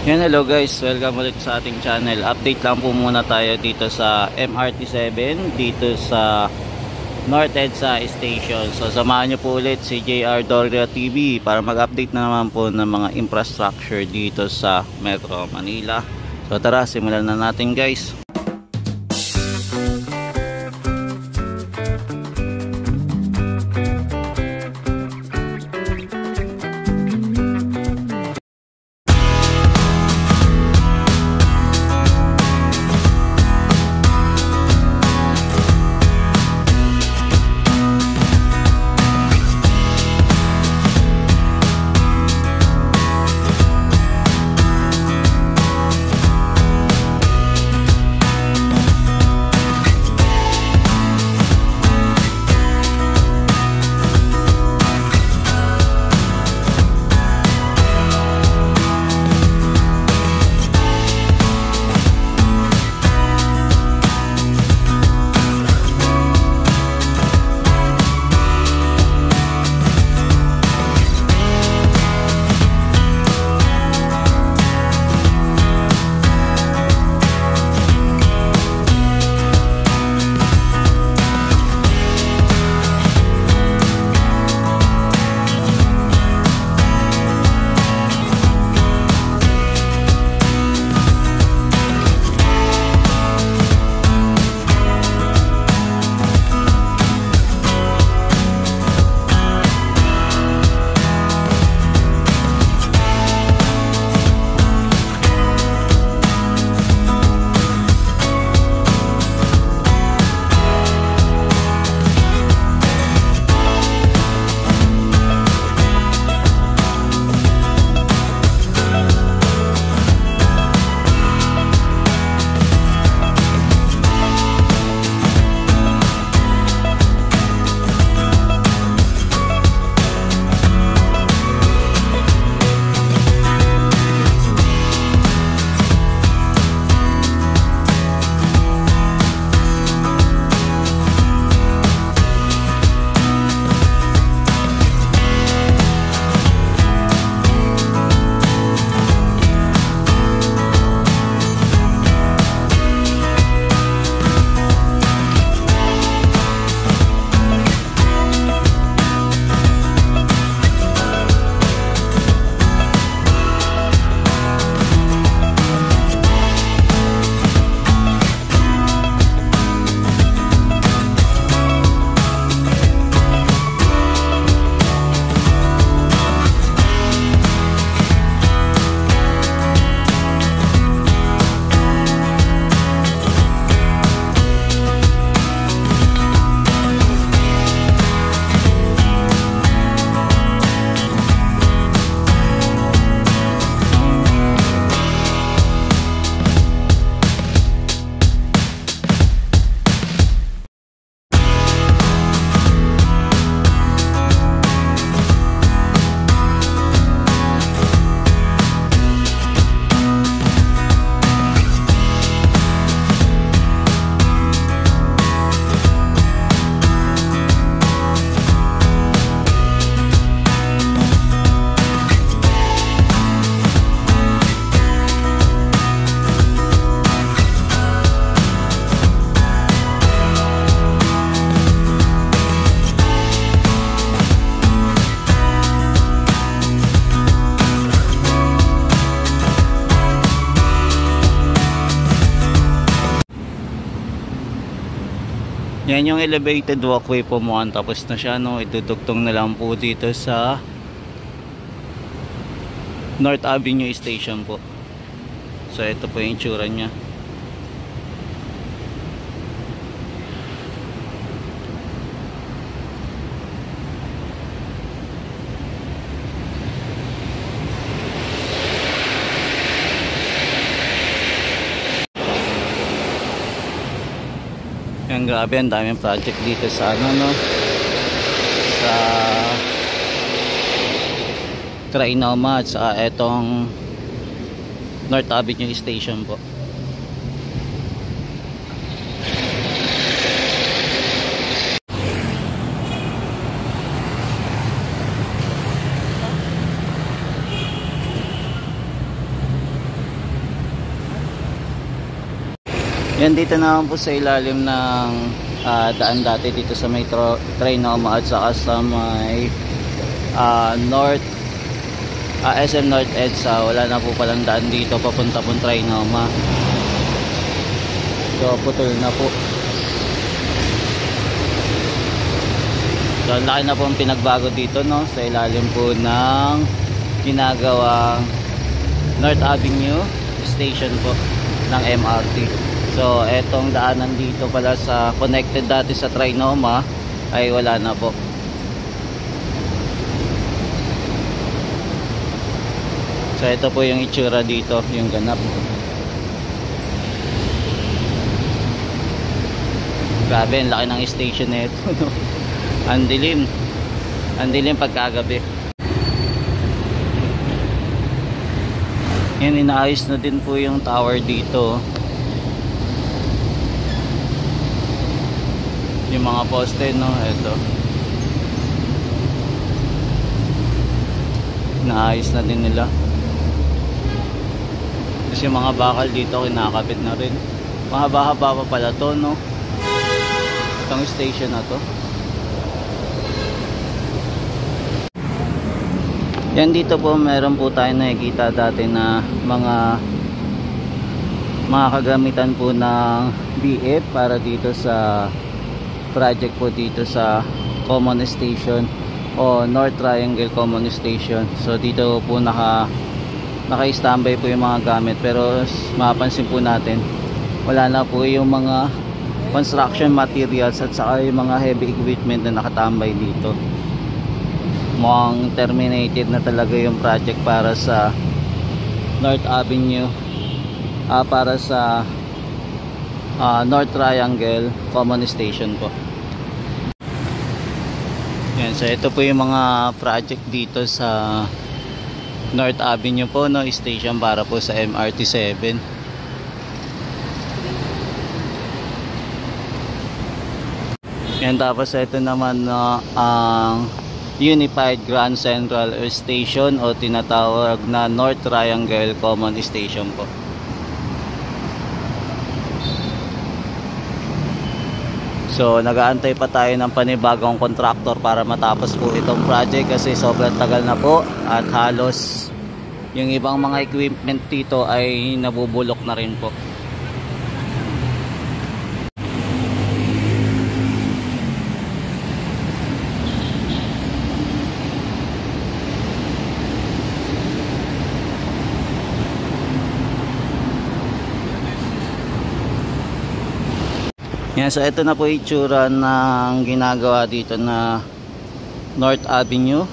Yan, hello guys, welcome ulit sa ating channel. Update lang po muna tayo dito sa MRT7, dito sa North EDSA Station. So samahan nyo po ulit si JR Doria TV para mag-update na naman po ng mga infrastructure dito sa Metro Manila. So tara, simulan na natin guys. Yan yung elevated walkway po mo. Tapos na siya, no? Idudugtong na lang po dito sa North Avenue Station po. So ito po yung itsura nya. Yan, grabe, ang daming project dito sa ano, no, sa Trinoma at saka etong North Avenue Station po. Yan, dito naman po sa ilalim ng daan dati dito sa may Trinoma at saka sa may North SM North EDSA. Wala na po palang daan dito papunta pong Trinoma. So putol na po. So laki na po ang pinagbago dito, no, sa ilalim po ng ginagawang North Avenue Station po ng MRT. So etong daanan dito pala sa connected dati sa Trinoma ay wala na po. So ito po yung itsura dito, yung ganap. Grabe, ang laki ng station na ito. Ang dilim. Ang dilim pagkagabi. Yan, inaayos na din po yung tower dito. Yung mga poste, no, ito. Inaayos na din nila. Kasi yung mga bakal dito kinakabit na rin. Mahaba-haba pa pala to, no, itong station na to. Yan, dito po meron po tayo nakikita dati na mga kagamitan po ng BF para dito sa project po dito sa Common Station o North Triangle Common Station. So dito po naka-standby po yung mga gamit, pero mapapansin po natin wala na po yung mga construction materials at saka yung mga heavy equipment na nakatambay dito. Mukhang terminated na talaga yung project para sa North Avenue, para sa North Triangle Common Station po. Yan, so ito po yung mga project dito sa North Avenue po, no, station para po sa MRT 7. Yan, tapos ito naman ang Unified Grand Central Station o tinatawag na North Triangle Common Station po. So nag-aantay pa tayo ng panibagong contractor para matapos po itong project kasi sobrang tagal na po at halos yung ibang mga equipment dito ay nabubulok na rin po. Yan, so ito na po itsura ng ginagawa dito na North Avenue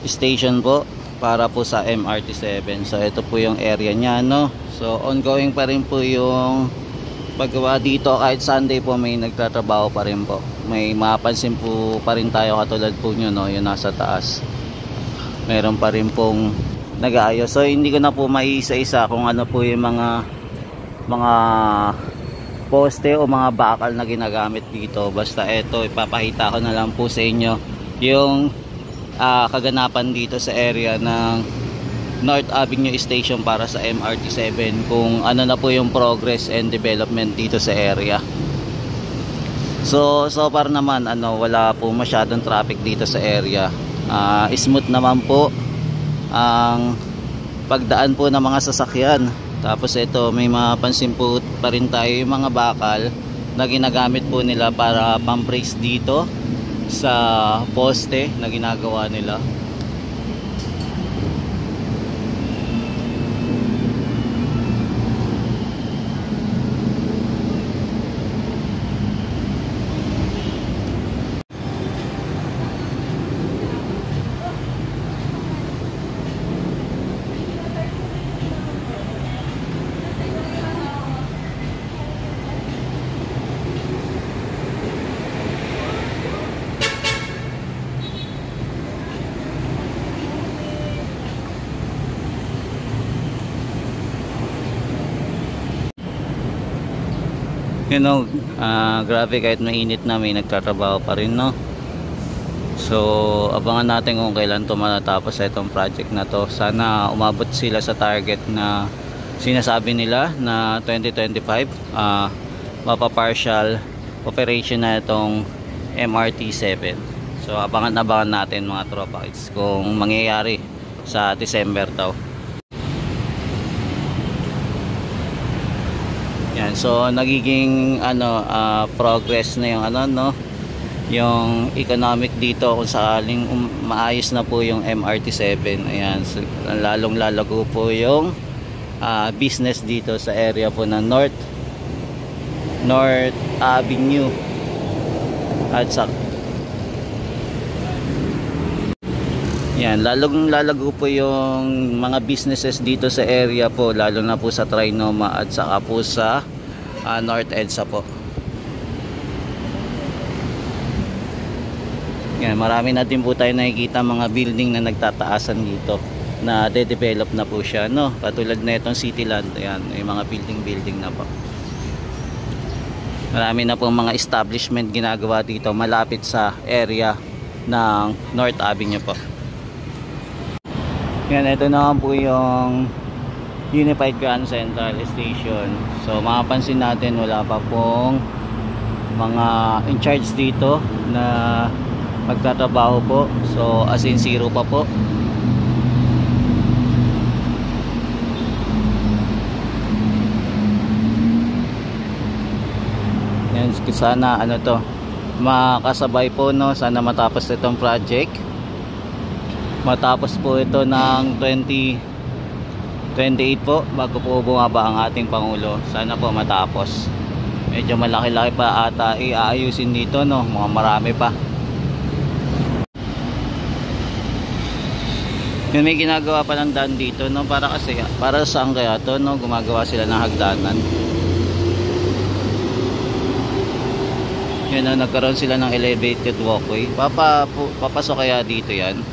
Station po para po sa MRT 7. So ito po yung area niya, no. So ongoing pa rin po yung paggawa dito, kahit Sunday po may nagtatrabaho pa rin po. May mapapansin po pa rin tayo katulad po nyo, no, yung nasa taas. Meron pa rin pong nag-aayos. So hindi ko na po maiisa-isa kung ano po yung mga poste o mga bakal na ginagamit dito. Basta ito, ipapakita ko na lang po sa inyo yung kaganapan dito sa area ng North Avenue Station para sa MRT 7, kung ano na po yung progress and development dito sa area. So far naman wala po masyadong traffic dito sa area. Smooth naman po ang pagdaan po ng mga sasakyan. Tapos ito, may mapansin po pa rin tayo yung mga bakal na ginagamit po nila para pambrace dito sa poste na ginagawa nila. Grabe, kahit mainit na may nagtatrabaho pa rin, no. So abangan natin kung kailan to matatapos itong project na to. Sana umabot sila sa target na sinasabi nila na 2025 mapa-partial operation na itong MRT7. So abangan-abangan natin mga tropa kids kung mangyayari sa December daw. Yan, so nagiging progress na yung yung economic dito kung sakaling maayos na po yung MRT7. Ayan, so, lalong lalago po yung business dito sa area po ng North Avenue at sa yan, lalong lalago po yung mga businesses dito sa area po, lalo na po sa Trinoma at saka po sa North EDSA po. Yan, marami na din po tayo nakikita mga building na nagtataasan dito na de-develop na po siya, no? Katulad na itong Cityland, ayan, may mga building na po. Marami na pong mga establishment ginagawa dito malapit sa area ng North Avenue po. Yan, ito na po yung Unified Grand Central Station. So mapapansin natin wala pa pong mga in charge dito na magtatrabaho po. So as in zero pa po. Yan, sana makasabay po, no? Sana matapos itong project. Matapos po ito ng 2028 po bago po bumaba ang ating Pangulo. Sana po matapos. Medyo malaki-laki pa ata iaayusin dito, no? Mga marami pa. Yung may ginagawa pa ng daan dito, no? Para saan kaya to, no? Gumagawa sila ng hagdanan. Yun, no? Nagkaroon sila ng elevated walkway. Papasok kaya dito yan?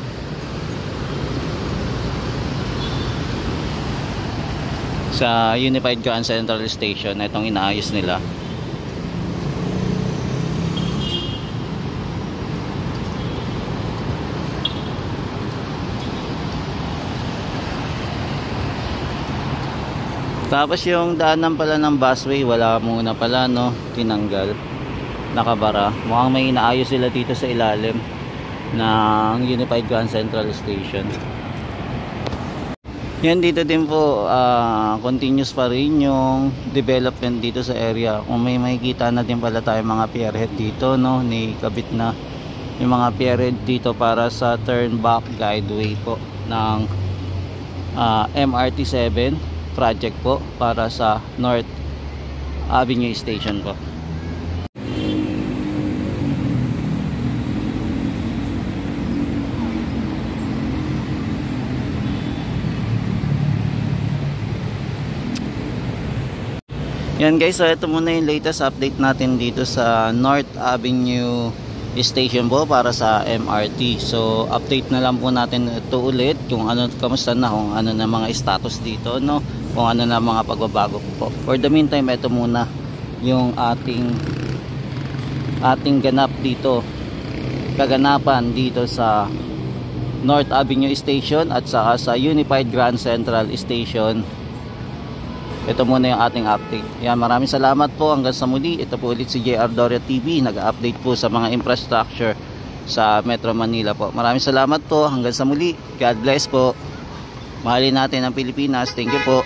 Sa Unified Grand Central Station na itong inaayos nila. Tapos yung daanan pala ng busway, wala muna pala, no? Tinanggal, nakabara. Mukhang may inaayos sila dito sa ilalim ng Unified Grand Central Station. Yan, dito din po continuous pa rin yung development dito sa area. Kung may makikita na din pala tayo mga pierhead dito, no? Nikabit na yung mga pierhead dito para sa turn back guideway po ng MRT7 project po para sa North Avenue Station po. Yan guys, so ito muna yung latest update natin dito sa North Avenue Station po para sa MRT. So update na lang po natin ito ulit kung kamusta na, kung ano na mga status dito, no? Kung ano na mga pagbabago po. For the meantime, ito muna yung ating ganap dito, kaganapan dito sa North Avenue Station at saka sa Unified Grand Central Station. Ito muna yung ating update. Yan, maraming salamat po. Hanggang sa muli. Ito po ulit si JR Doria TV. Nag-update po sa mga infrastructure sa Metro Manila po. Maraming salamat po. Hanggang sa muli. God bless po. Mahalin natin ang Pilipinas. Thank you po.